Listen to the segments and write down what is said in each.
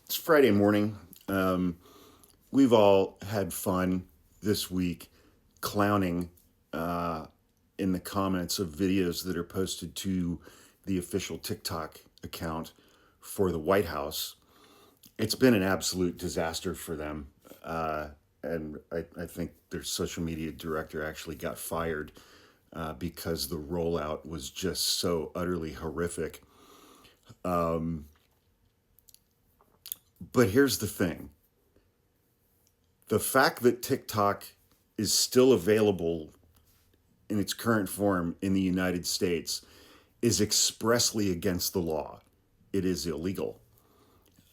It's Friday morning. Um, we've all had fun this week clowning uh, in the comments of videos that are posted to the official TikTok account for the White House. It's been an absolute disaster for them. And I think their social media director actually got fired because the rollout was just so utterly horrific. But here's the thing, the fact that TikTok is still available in its current form in the United States is expressly against the law. It is illegal.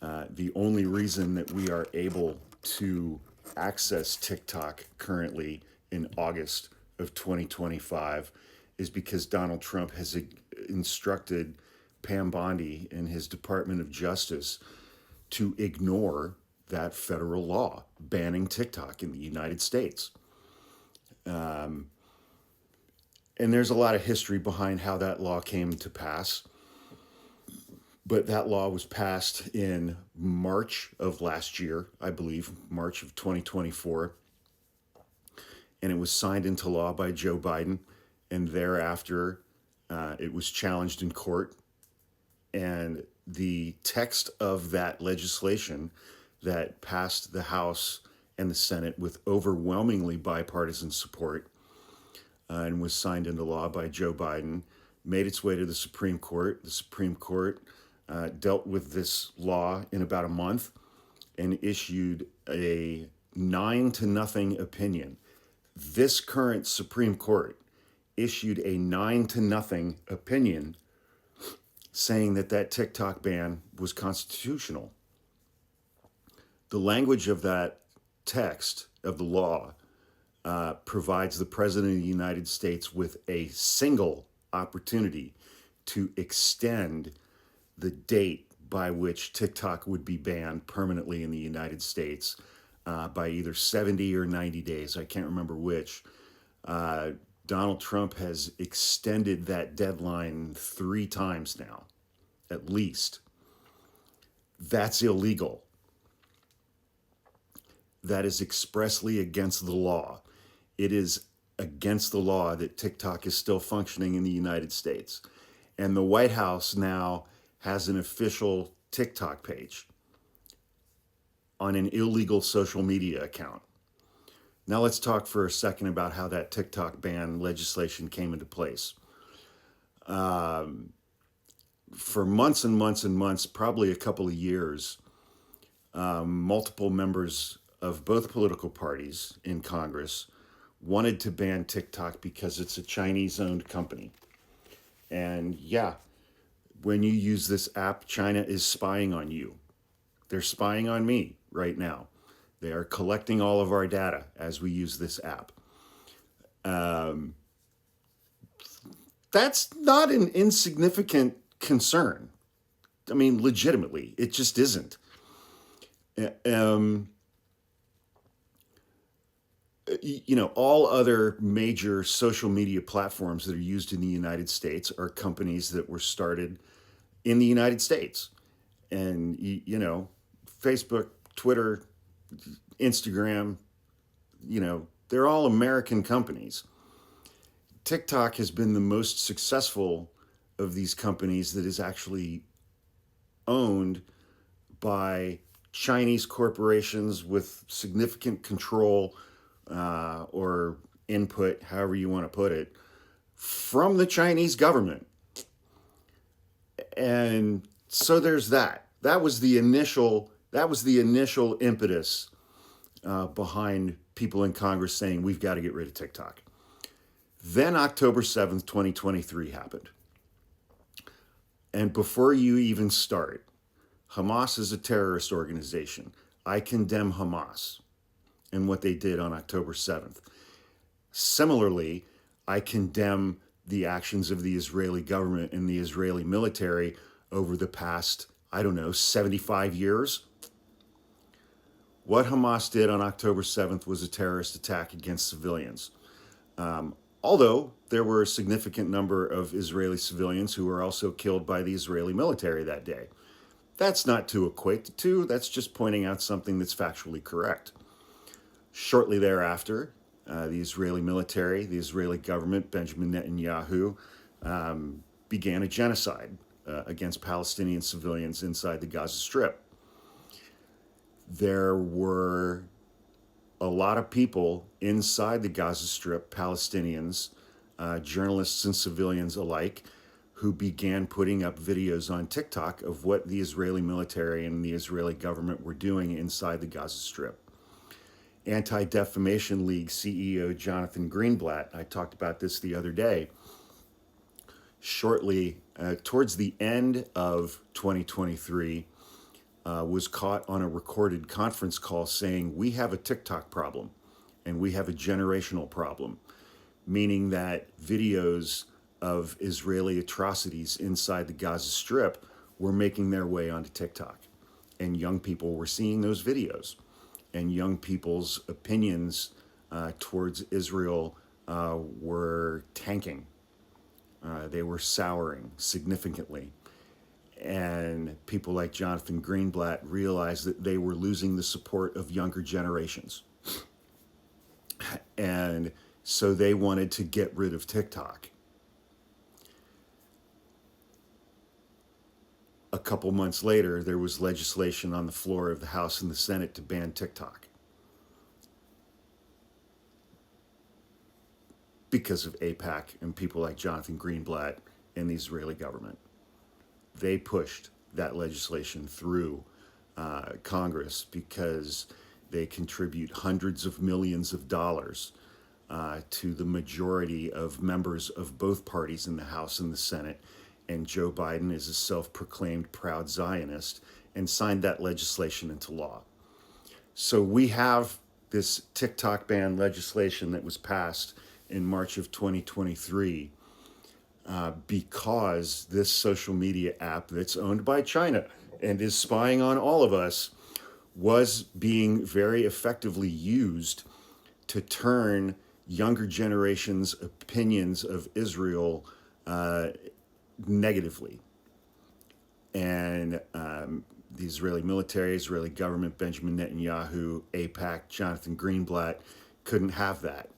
The only reason that we are able to access TikTok currently in August of 2025 is because Donald Trump has instructed Pam Bondi and his Department of Justice to ignore that federal law banning TikTok in the United States. And there's a lot of history behind how that law came to pass. But that law was passed in March of last year, I believe, March of 2024. And it was signed into law by Joe Biden. And thereafter, it was challenged in court. And the text of that legislation that passed the House and the Senate with overwhelmingly bipartisan support and was signed into law by Joe Biden made its way to the Supreme Court. The Supreme Court dealt with this law in about a month and issued a 9-0 opinion. This current Supreme Court issued a 9-0 opinion saying that that TikTok ban was constitutional. The language of that text of the law provides the President of the United States with a single opportunity to extend the date by which TikTok would be banned permanently in the United States by either 70 or 90 days. I can't remember which. Donald Trump has extended that deadline 3 times now, at least. That's illegal. That is expressly against the law. It is against the law that TikTok is still functioning in the United States. And the White House now has an official TikTok page on an illegal social media account. Now let's talk for a second about how that TikTok ban legislation came into place. For months and months and months, probably a couple of years, multiple members of both political parties in Congress wanted to ban TikTok because it's a Chinese-owned company. And yeah, when you use this app, China is spying on you. They're spying on me right now. They are collecting all of our data as we use this app. That's not an insignificant concern. I mean, legitimately, it just isn't. All other major social media platforms that are used in the United States are companies that were started in the United States. And, Facebook, Twitter, Instagram, they're all American companies. TikTok has been the most successful of these companies that is actually owned by Chinese corporations with significant control or input, however you want to put it, from the Chinese government. And so there's that. That was the initial impetus behind people in Congress saying we've got to get rid of TikTok. Then October 7th, 2023 happened. And before you even start, Hamas is a terrorist organization. I condemn Hamas and what they did on October 7th. Similarly, I condemn the actions of the Israeli government and the Israeli military over the past, 75 years. What Hamas did on October 7th was a terrorist attack against civilians. Although there were a significant number of Israeli civilians who were also killed by the Israeli military that day. That's not to equate the two, that's just pointing out something that's factually correct. Shortly thereafter, the Israeli military, the Israeli government, Benjamin Netanyahu, began a genocide against Palestinian civilians inside the Gaza Strip. There were a lot of people inside the Gaza Strip, Palestinians, journalists and civilians alike, who began putting up videos on TikTok of what the Israeli military and the Israeli government were doing inside the Gaza Strip. Anti-Defamation League CEO Jonathan Greenblatt, I talked about this the other day, shortly towards the end of 2023, was caught on a recorded conference call saying, we have a TikTok problem and we have a generational problem, meaning that videos of Israeli atrocities inside the Gaza Strip were making their way onto TikTok. And young people were seeing those videos. And young people's opinions towards Israel were tanking. They were souring significantly. And people like Jonathan Greenblatt realized that they were losing the support of younger generations. And so they wanted to get rid of TikTok. A couple months later, there was legislation on the floor of the House and the Senate to ban TikTok because of AIPAC and people like Jonathan Greenblatt and the Israeli government. They pushed that legislation through Congress because they contribute hundreds of millions of dollars to the majority of members of both parties in the House and the Senate. And Joe Biden is a self-proclaimed proud Zionist and signed that legislation into law. So we have this TikTok ban legislation that was passed in March of 2023 because this social media app that's owned by China and is spying on all of us was being very effectively used to turn younger generations' opinions of Israel negatively. And the Israeli military, Israeli government, Benjamin Netanyahu, AIPAC, Jonathan Greenblatt couldn't have that.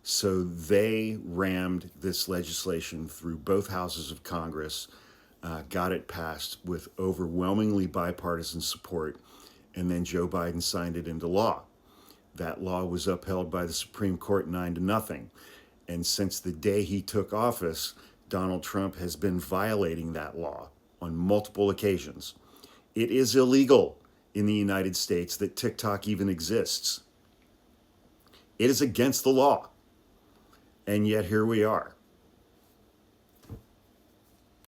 So they rammed this legislation through both houses of Congress, got it passed with overwhelmingly bipartisan support, and then Joe Biden signed it into law. That law was upheld by the Supreme Court 9-0. And since the day he took office, Donald Trump has been violating that law on multiple occasions. It is illegal in the United States that TikTok even exists. It is against the law. And yet here we are.